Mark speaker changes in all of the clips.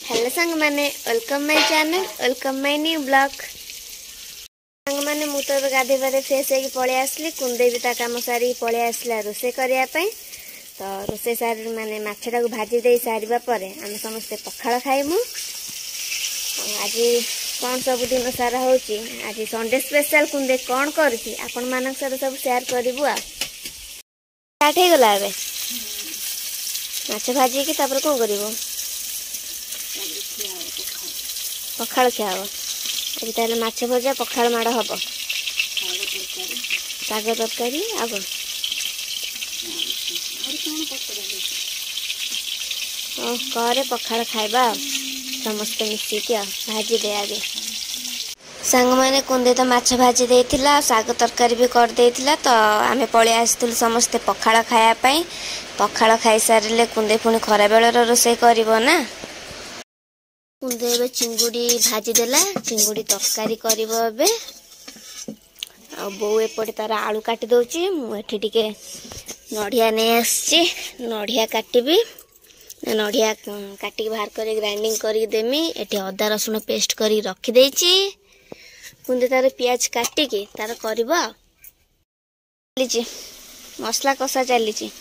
Speaker 1: Hello सांग माने welcome my channel welcome my new blog. सांग माने मु तो गाधे बारे फ्रेश होगी पळे आसली कुंदे भी ता काम सारी पळे आसला रोसे करिया पई। तो रोसे सारी माने माछटा को भाजी दे सारिबा परे हम समस्त पखाळ खाइमु। आज कौन सब दिन सारा होची आज संडे स्पेशल कुंदे कौन करछि आपण मानक सारा सब शेयर करबु। आ स्टार्ट हे गला बे माछ भाजी की तापर कोन करबो पखाड़ खिया हम आज ताले माछ भजा पखाड़ माड़ हम साग तरकारी आग करे पखाड़ खाइबा समस्त मिसिकी भाजी दे आगे सांग माने कुंदे तो माछ भाजी देथिला साग तरकारी भी कर देथिला। तो आमे पळे आस्थिलु समस्त पखाड़ खाया पई। पखाड़ खाई सारिले कुंदे पुणी खरा बेलर रोसे करिवो ना। कुंदे चिंगुड़ी भाजी देला चिंगुड़ी तरकारी करिवो एबे आ बो एपटे तार आलू काटी दउची मु एठी टिके नडिया ने आछी नडिया काटिबी नडिया काटी बाहर करे ग्राइंडिंग करी देमी। एठी अदा रसुन पेस्ट करी रखी देची कुंदे तार प्याज काटी के तार करिवो चलीची मसला कसा चलीची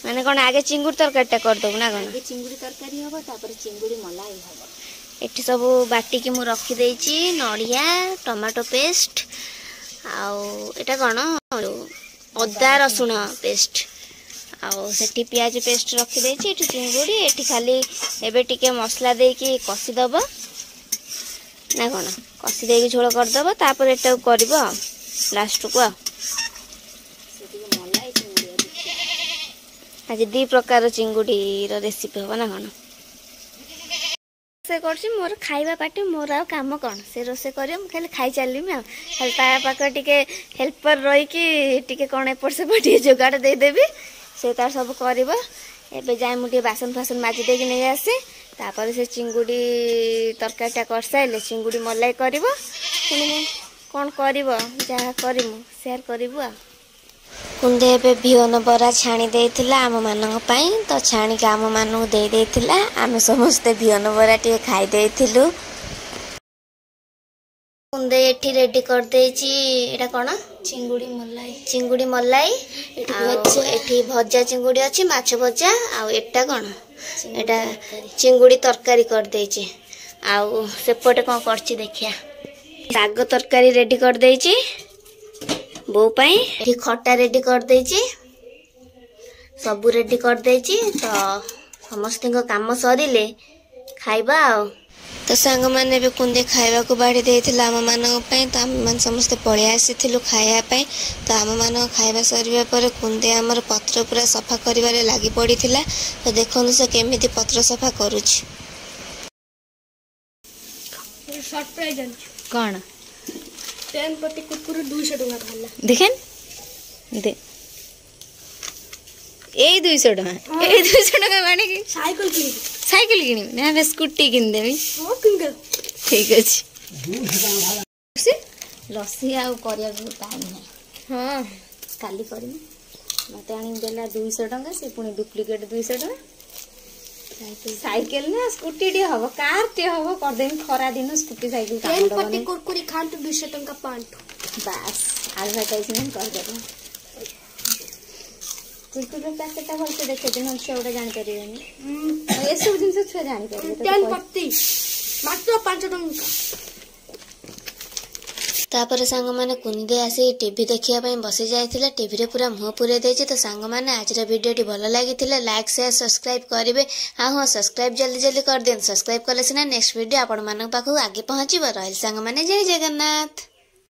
Speaker 1: माने कोन आगे चिंगुड़ी तरकारीटा कर दउ ना कोन आगे चिंगुड़ी तरकारी हबो तापर चिंगुड़ी मलाई हबो। एठी सब बाटी की मु रखी देची नडिया टमाटो पेस्ट आउ एटा कोन अदा रसुन पेस्ट आउ सेठी प्याज पेस्ट रखी देची। एठी चिंगुड़ी एठी खाली एबे टिके मसला देकी कसी दबो ना कोन कसी देकी झोल कर दबो तापर एटा करबो लास्ट को आज दी प्रकार चिंगुड़ी रो रेसिपी हो ना कोन से करछि मोर खाइबा पाटे मोर आ काम कोन से रोसे करियो हम खाली खाई चललिमी आ खाली ता पाक टिके हेल्पर रही कि टिके कोन एपर से बटी जोगाड़ दे देबी से तार सब करबो। एबे जाय मु टिके बासन फासन माजी देकी नै आसे तापर से चिंगुड़ी तरकारीटा कर साइले चिंगुड़ी मलाई करबो पुनी कोन करबो जा करिमु शेयर करबो। आ कुंदे एबे बिहन बरा छाणी देथिला आम मानक पई तो छाणी के आम मानक दे देथिला आम समस्त बिहन बरा टे खाई देथिलु। कुंदे एठी रेडी कर देची एटा कोन चिंगुड़ी मलाई एठी भजा चिंगुड़ी अछि माछ भजा आ एटा कोन एटा चिंगुड़ी तरकारी कर देची आ सेपटे कोन करछि देखिया साग तरकारी रेडी कर देची बो पाई एठी खट्टा रेडी कर देची सब रेडी कर देची। तो समस्त काम सरिले खाइबा आ तो सांग माने भी कुंदे खाइबा को बाड़ी देथिला आम मानक पई। तो आम मान समस्त पळे आसीथिलु खाया पई। तो आम मानक खाइबा सरिबा पर कुंदे हमर पत्र पूरा सफा करिवारे लागि पड़ीथिला। तो देखनु से केमिति पत्र सफा करूछि
Speaker 2: शॉर्ट प्राइस
Speaker 1: कोन
Speaker 2: 10 प्रति कुरकुरे 200 टका थाला
Speaker 1: देखेन दे ए 200 टका ए 200 टका माने कि साइकिल किनी ना बे स्कूटी किन देबी
Speaker 2: हां किन दे
Speaker 1: ठीक अछि से लस्सी आ करिया टाइम नै
Speaker 2: हां
Speaker 1: काली करी मते आनी देला 200 टका से पुनी डुप्लीकेट 200 टका साइकिल ना स्कूटी डी हबो कार टे हबो कर देम खरा दिन स्कूटी साइकिल का
Speaker 2: 10 प्रति कुरकुरे खान तो 200 टका पांट
Speaker 1: बस एडवर्टाइजमेंट कर देबो कुरकुरे पैकेट भल से देखे दिन हम छोड़ा जान करियनी ए सब दिन से छुआ जान करियो
Speaker 2: 10 प्रति मात्र 5 टका।
Speaker 1: तापर सांग माने कुंदे आसी टीवी देखिया पई बसी जायथिला टीवी रे पूरा मुह पुरे देछि। तो सांग माने आज रा वीडियो भलो लागिथिला लाइक शेयर सब्सक्राइब करिवे हां सब्सक्राइब जल्दी जल्दी कर देन सब्सक्राइब कले सिना नेक्स्ट वीडियो आपण मानक पाखु आगे पहुंचीबो। रहल सांग माने जय जगन्नाथ।